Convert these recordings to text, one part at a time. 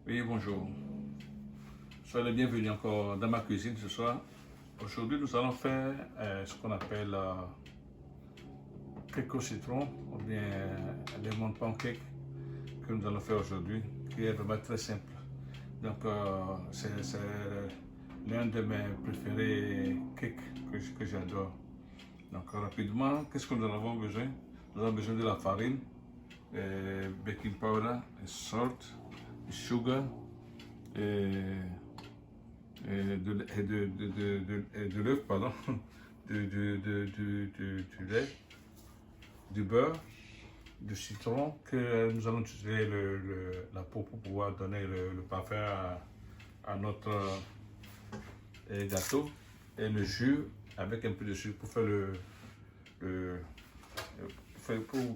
Oui, bonjour. Soyez les bienvenus encore dans ma cuisine ce soir. Aujourd'hui, nous allons faire ce qu'on appelle cake au citron ou bien lemon pancake que nous allons faire aujourd'hui, qui est vraiment très simple. Donc, c'est l'un de mes préférés cakes que j'adore. Donc, rapidement, qu'est-ce que nous en avons besoin? Nous avons besoin de la farine, baking powder, salt, sugar, et de l'œuf, pardon, du lait, du beurre, du citron que nous allons utiliser la peau pour pouvoir donner le parfum à notre gâteau, et le jus avec un peu de sucre pour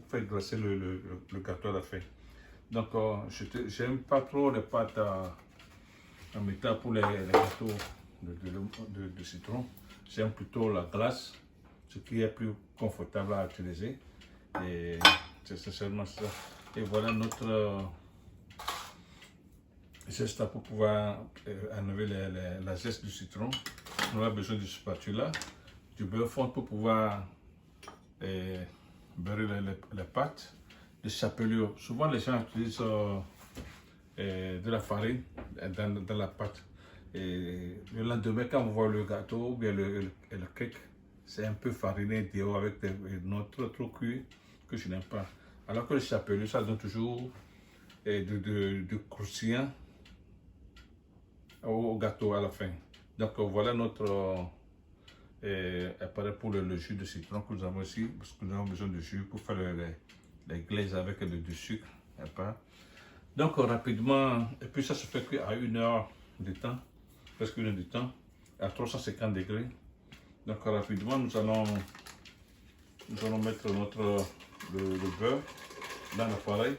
faire glacer le gâteau à la fin. Donc, j'aime pas trop les pâtes en métal pour les gâteaux de citron. J'aime plutôt la glace, ce qui est plus confortable à utiliser. Et c'est seulement ça. Et voilà notre geste pour pouvoir enlever la zeste du citron. On a besoin de spatula, du beurre fond pour pouvoir beurrer les pâtes, des chapelures. Souvent les gens utilisent de la farine dans la pâte. Et le lendemain, quand on voit le gâteau ou bien le cake, c'est un peu fariné dehors avec une autre trop cuit que je n'aime pas. Alors que le chapelure, ça donne toujours du croustillant au gâteau à la fin. Donc voilà notre appareil pour le jus de citron que nous avons ici, parce que nous avons besoin de jus pour faire les glazes avec du sucre. Donc rapidement, et puis ça se fait qu'à 1 heure de temps, presque 1 heure de temps, à 350 degrés. Donc rapidement, nous allons mettre le beurre dans l'appareil.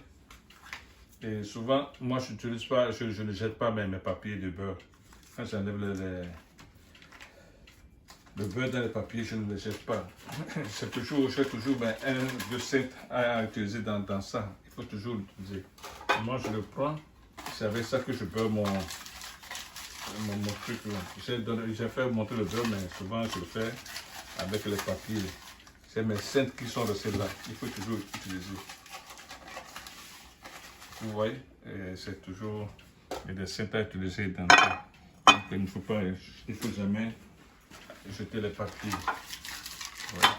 Et souvent, moi je n'utilise pas, je ne jette pas mes papiers de beurre. Quand j'enlève le beurre dans les papiers, je ne le jette pas. J'ai toujours 1-2 cents à utiliser dans ça. Il faut toujours l'utiliser. Moi je le prends, c'est avec ça que je beurre mon truc. J'ai fait monter le beurre, mais souvent je le fais avec les papiers. C'est mes cents qui sont restés là. Il faut toujours utiliser. Vous voyez, c'est toujours des cents à utiliser dans ça. Donc il ne faut jamais jeter les papiers. Voilà.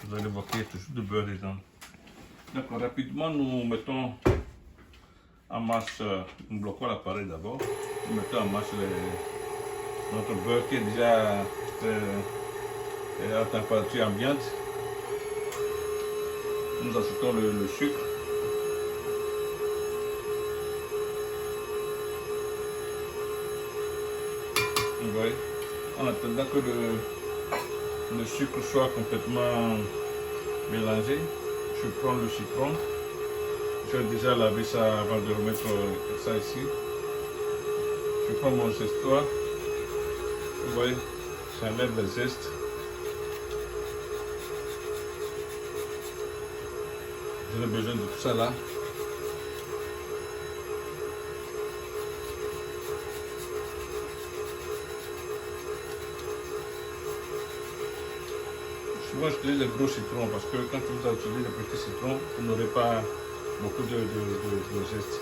Vous allez voir qu'il y a toujours du beurre dedans. Donc rapidement, nous mettons en marche, nous bloquons l'appareil d'abord. Nous mettons en marche notre beurre qui est déjà à température ambiante. Nous ajoutons le sucre. Vous voyez, en attendant que le sucre soit complètement mélangé, je prends le citron. J'ai déjà lavé ça avant de remettre ça ici. Je prends mon zestoir. Vous voyez, j'enlève le zeste. J'ai besoin de tout ça là. Souvent j'utilise les gros citrons parce que quand vous utilisez les petits citrons, vous n'aurez pas beaucoup de zeste.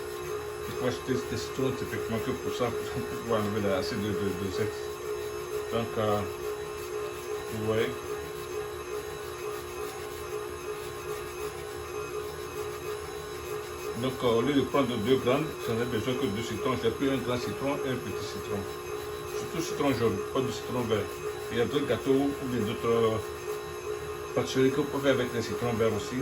Il faut acheter des citrons typiquement que pour ça, pour pouvoir enlever assez de zeste. Donc, vous voyez. Donc, au lieu de prendre 2 grandes, j'en ai besoin que 2 citrons. J'ai pris un grand citron et un petit citron. Surtout citron jaune, pas du citron vert. Il y a d'autres gâteaux ou bien d'autres pâtisseries que vous pouvez faire avec les citrons verts aussi.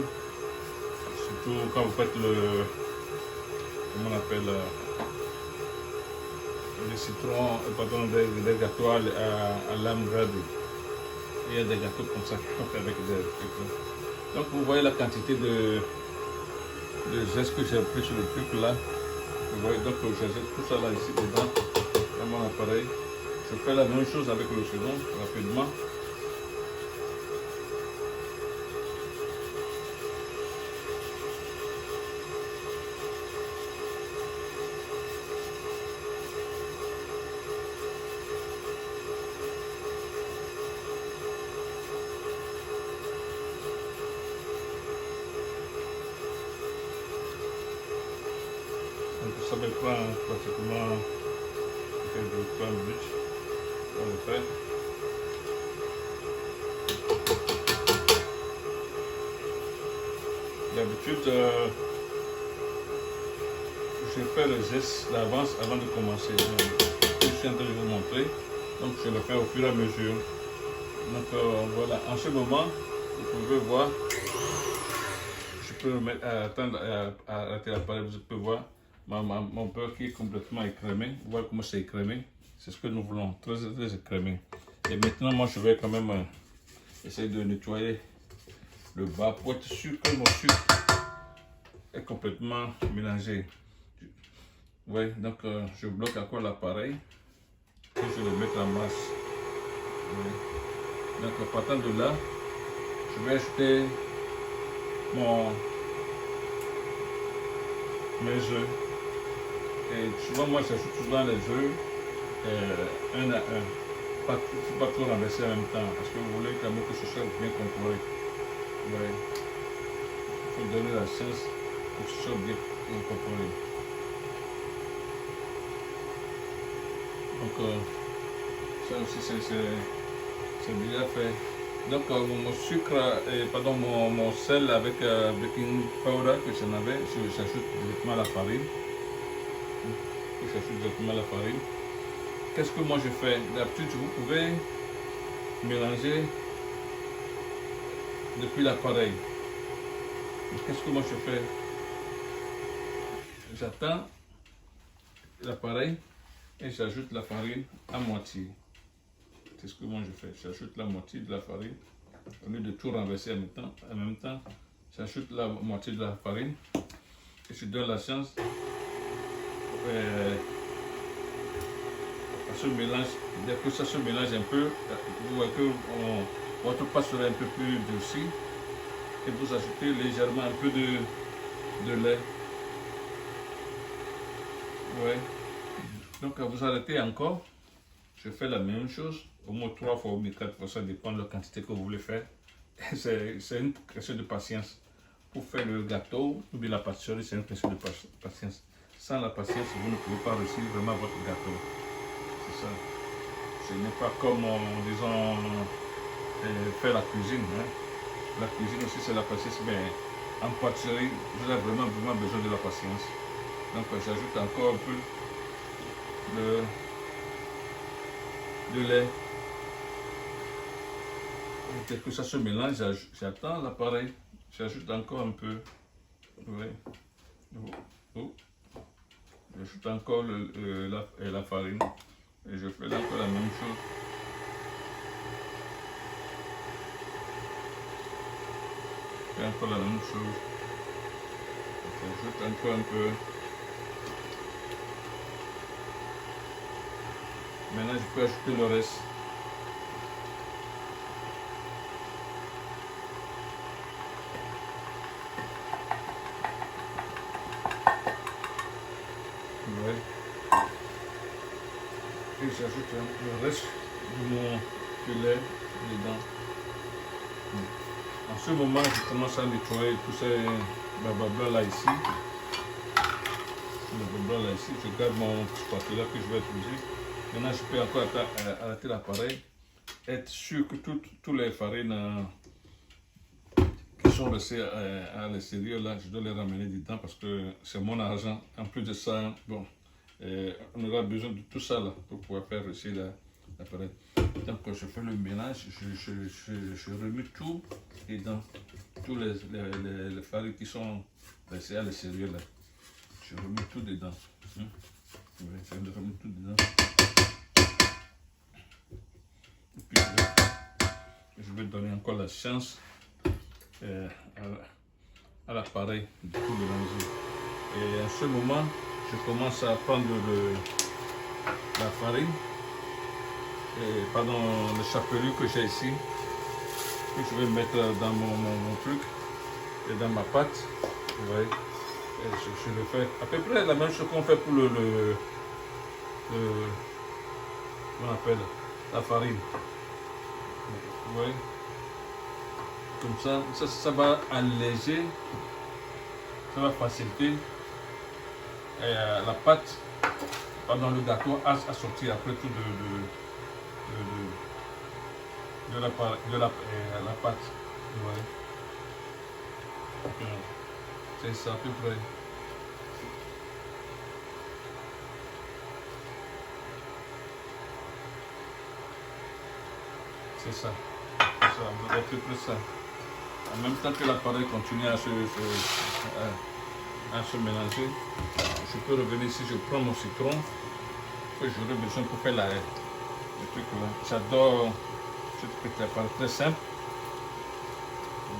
Surtout quand vous faites comment on appelle, les citrons, pardon, des gâteaux à lame verte. Il y a des gâteaux comme ça qu'on fait avec des citrons. Donc vous voyez la quantité de zeste que j'ai pris sur le truc là. Vous voyez, donc j'ajoute tout ça là ici dedans dans mon appareil. Je fais la même chose avec le second rapidement. ça me prend pratiquement 3 minutes. On le fait. D'habitude, je fais le geste d'avance avant de commencer. Je suis en train de vous montrer. Donc je le fais au fur et à mesure. Donc voilà, en ce moment, vous pouvez voir, je peux me mettre à attendre à arrêter l'appareil, vous pouvez voir mon beurre qui est complètement écrémé. Vous voyez comment c'est écrémé. C'est ce que nous voulons, très écrémé. Et maintenant, moi je vais quand même essayer de nettoyer le bas pour être sûr que mon sucre est complètement mélangé. Oui, donc je bloque encore l'appareil et je vais le mettre en masse. Oui. Donc en partant de là, je vais ajouter mes œufs. Et souvent moi j'ajoute souvent les œufs un à un. Pas trop renverser en même temps parce que vous voulez quand même que ce soit bien contrôlé. Ouais. Il faut donner la chance pour que ce soit bien contrôlé. Donc ça aussi c'est déjà fait. Donc mon sucre, pardon, mon sel avec baking powder que j'en avais, j'ajoute directement à la farine. J'ajoute directement à la farine. Qu'est-ce que moi je fais? D'habitude vous pouvez mélanger depuis l'appareil. Qu'est-ce que moi je fais? J'attends l'appareil et j'ajoute la farine à moitié. C'est ce que moi je fais. J'ajoute la moitié de la farine. Au lieu de tout renverser en même temps, j'ajoute la moitié de la farine et je donne la chance à ce mélange. Dès que ça se mélange un peu, vous voyez que votre pâte sera un peu plus durcie et vous ajoutez légèrement un peu de lait. Ouais. Donc vous arrêtez encore. Je fais la même chose, au moins 3 fois ou 4 fois, ça dépend de la quantité que vous voulez faire. C'est une question de patience. Pour faire le gâteau ou bien la pâtisserie, c'est une question de patience. Sans la patience, vous ne pouvez pas réussir vraiment votre gâteau. C'est ça. Ce n'est pas comme, disons, faire la cuisine. Hein. La cuisine aussi, c'est la patience, mais en pâtisserie, vous avez vraiment besoin de la patience. Donc, j'ajoute encore un peu de lait. Dès que ça se mélange, j'attends l'appareil. J'ajoute encore un peu. Oui. J'ajoute encore la farine. Et je fais encore la même chose. Je fais encore la même chose. J'ajoute encore un peu. Maintenant, je peux ajouter le reste. Ouais. Et j'ajoute le reste de mon lait dedans. En ce moment, je commence à nettoyer tous ces blablabla là ici. Je garde mon spatula que je vais utiliser. Maintenant, je peux encore arrêter l'appareil, être sûr que toutes les farines qui sont restées à l'extérieur, là, je dois les ramener dedans parce que c'est mon argent. En plus de ça, bon, on aura besoin de tout ça là pour pouvoir faire réussir l'appareil. Donc, je fais le mélange, je remets tout dedans, tous les farines qui sont restées à l'extérieur là. Je remets tout dedans. Je remets tout dedans. Et puis, je vais donner encore la chance à l'appareil de tout mélanger. Et à ce moment, je commence à prendre la farine, le chapelure que j'ai ici, que je vais mettre dans mon truc et dans ma pâte. Vous voyez, et je le fais à peu près la même chose qu'on fait pour on appelle la farine. Vous voyez, comme ça va alléger, ça va faciliter la pâte, pardon, le gâteau a sorti après tout la pâte. Vous voyez. C'est ça à peu près. C'est ça. Vous avez à peu près ça. En même temps que l'appareil continue à se mélanger, je peux revenir ici, je prends mon citron que j'aurai besoin pour faire le truc là. J'adore ce truc là, très simple.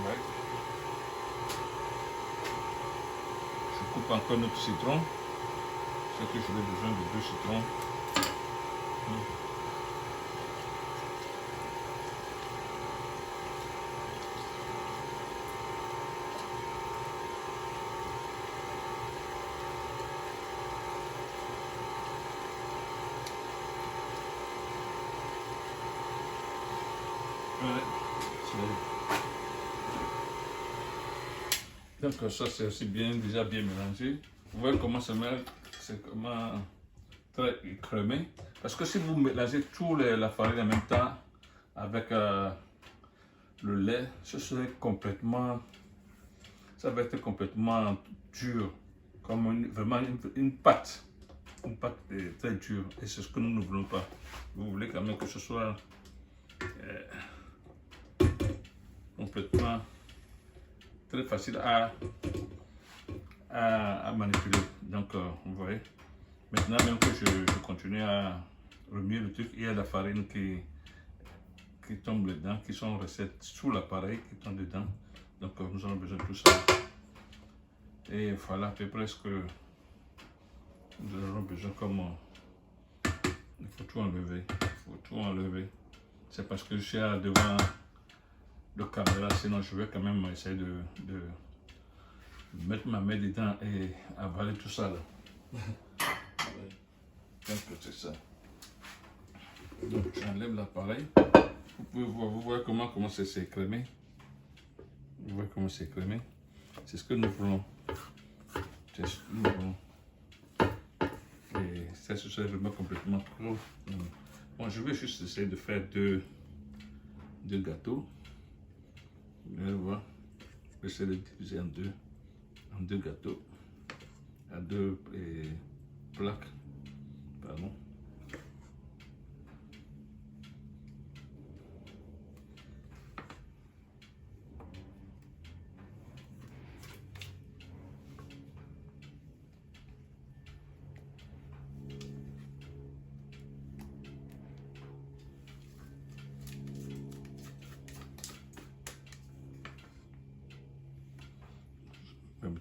Ouais. Je coupe encore notre citron. C'est que j'aurai besoin de 2 citrons. Donc ça c'est aussi déjà bien mélangé. Vous voyez comment ça mêle, c'est comment très crémé. Parce que si vous mélangez tout la farine en même temps avec le lait, ça va être complètement dur, comme vraiment une pâte. Une pâte très dure, et c'est ce que nous ne voulons pas. Vous voulez quand même que ce soit complètement très facile à manipuler. Donc, vous voyez, maintenant même que je continue à remuer le truc, il y a la farine qui tombe dedans, qui sont recettes sous l'appareil, qui tombe dedans. Donc, nous avons besoin de tout ça. Et voilà à peu près ce que nous avons besoin comme... il faut tout enlever. Il faut tout enlever. C'est parce que je suis devant le caméra, sinon je vais quand même essayer de mettre ma main dedans et avaler tout ça là. Donc c'est ça. Donc j'enlève l'appareil. Vous pouvez voir, vous voyez comment c'est écrémé. Vous voyez comment c'est écrémé. C'est ce que nous voulons. C'est ce que nous voulons. Et ça se fait vraiment complètement trop. Bon, je vais juste essayer de faire deux gâteaux. Vous allez voir. Je vais essayer de diviser en deux gâteaux. À 2 plaques. Pardon.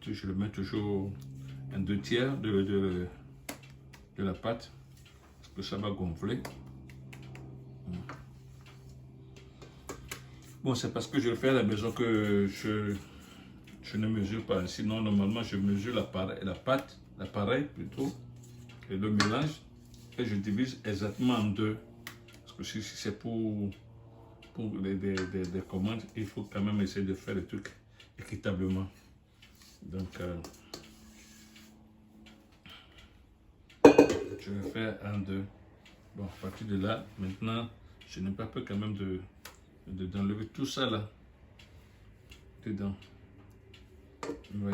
Je le mets toujours un 2/3 de la pâte parce que ça va gonfler. Bon, c'est parce que je le fais à la maison que je ne mesure pas. Sinon, normalement, je mesure la pâte, l'appareil plutôt, et le mélange, et je divise exactement en 2. Parce que si c'est pour des commandes, il faut quand même essayer de faire le truc équitablement. Donc, je vais faire en 2. Bon, à partir de là, maintenant, je n'ai pas peur quand même d'enlever tout ça là, dedans. Oui.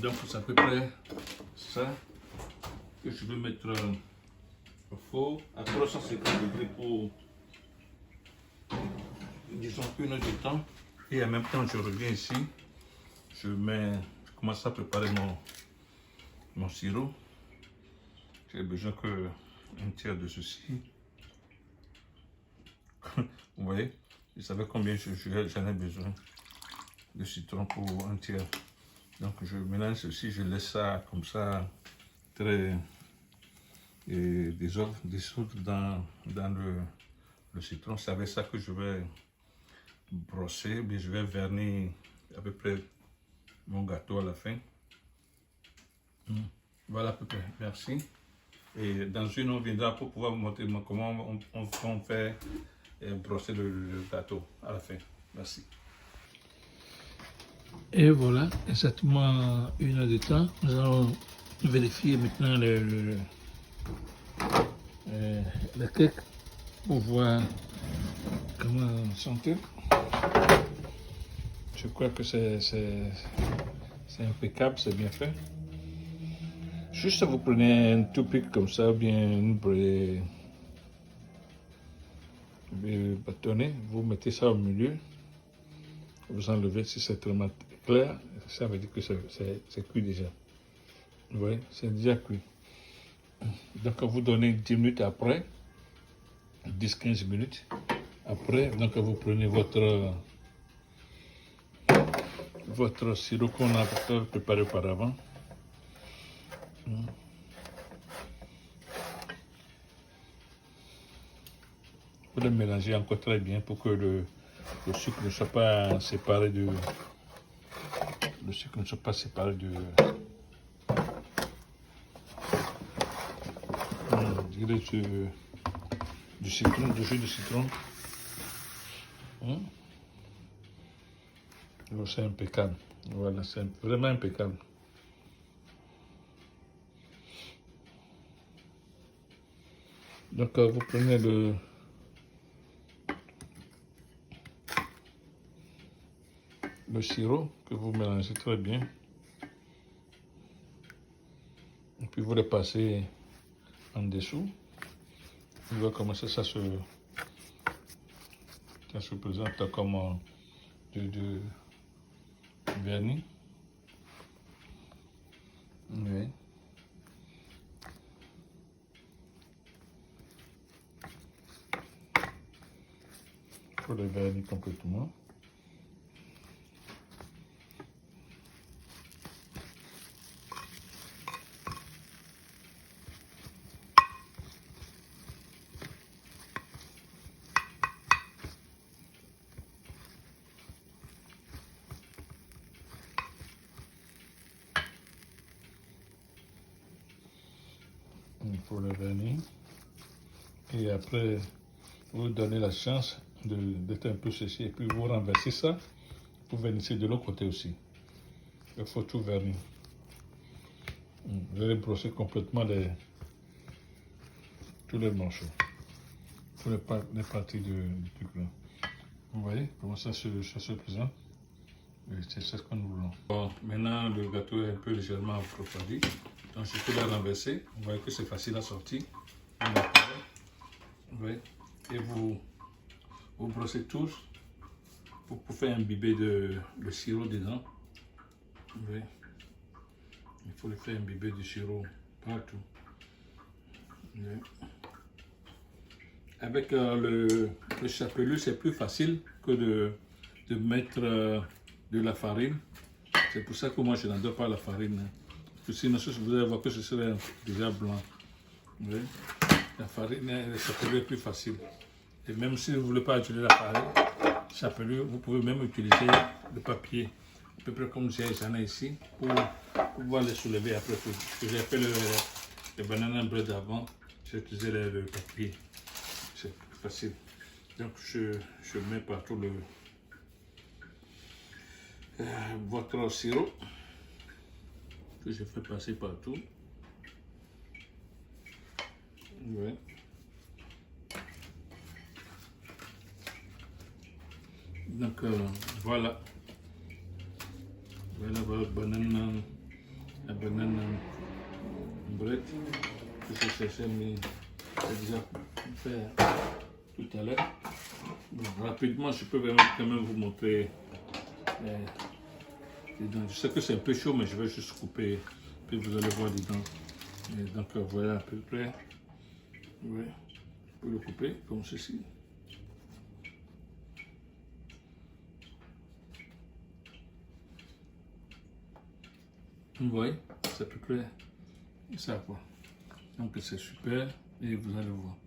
Donc, c'est à peu près ça que je vais mettre au four à 350 degrés pour, disons, 1 heure de temps. Et en même temps, je reviens ici, je commence à préparer mon sirop. J'ai besoin que 1/3 de ceci. Vous voyez, vous savez combien j'en ai besoin de citron pour 1/3. Donc je mélange ceci, je laisse ça comme ça très dissoudre dans le citron. C'est avec ça que je vais brosser, mais je vais vernir à peu près mon gâteau à la fin. Voilà à peu près, merci. Et dans une, on viendra pour pouvoir vous montrer comment on fait brosser le gâteau à la fin. Merci. Et voilà, exactement 1 heure de temps. Nous allons vérifier maintenant le cake pour voir comment sont-ils. Je crois que c'est impeccable, c'est bien fait. Juste vous prenez un tout pic comme ça, ou bien une bâtonnet, vous mettez ça au milieu, vous enlevez si c'est vraiment clair, ça veut dire que c'est cuit déjà. Vous voyez, c'est déjà cuit. Donc vous donnez 10 minutes après, 10-15 minutes après, donc vous prenez votre sirop qu'on a préparé auparavant. Vous le mélangez encore très bien pour que le sucre ne soit pas séparé de du citron, du jus de citron. C'est impeccable. Voilà, c'est vraiment impeccable. Donc vous prenez le sirop que vous mélangez très bien. Et puis vous le passez en dessous. Vous voyez comment ça se présente comme du vernis. Oui. Il faut le vernis complètement. Il faut le vernis. Et après, vous donnez la chance d'être un peu séché. Et puis vous renversez ça pour vernissez de l'autre côté aussi. Il faut tout vernir. Vous allez brosser complètement tous les morceaux. Toutes les parties du truc là. Vous voyez comment ça se présente? C'est ce que nous voulons. Bon, maintenant le gâteau est un peu légèrement refroidi. Donc je peux le renverser. Vous voyez que c'est facile à sortir. Vous voyez? Et vous brossez tous pour faire imbiber de sirop dedans. Vous voyez? Il faut le faire imbiber du sirop partout. Vous voyez? Avec le chapelure, c'est plus facile que de mettre de la farine. C'est pour ça que moi je n'adore pas la farine. Parce que sinon vous allez voir que ce serait déjà blanc. Vous voyez? La farine, le chapelure est plus facile. Et même si vous ne voulez pas utiliser la farine, chapelure, vous pouvez même utiliser le papier. À peu près comme j'en ai ici, pour pouvoir les soulever après tout. Parce que j'ai fait le banana bread avant, j'ai utilisé le papier. C'est plus facile. Donc je mets partout votre sirop que je fais passer partout. Ouais. Donc voilà. Voilà votre banane bread que je cherchais, mais j'ai déjà fait tout à l'heure. Bon, rapidement, je peux quand même vous montrer. Je sais que c'est un peu chaud, mais je vais juste couper, puis vous allez voir dedans. Et donc voilà à peu près. Ouais. Je peux le couper comme ceci. Vous voyez, c'est à peu près ça quoi. Donc c'est super et vous allez voir.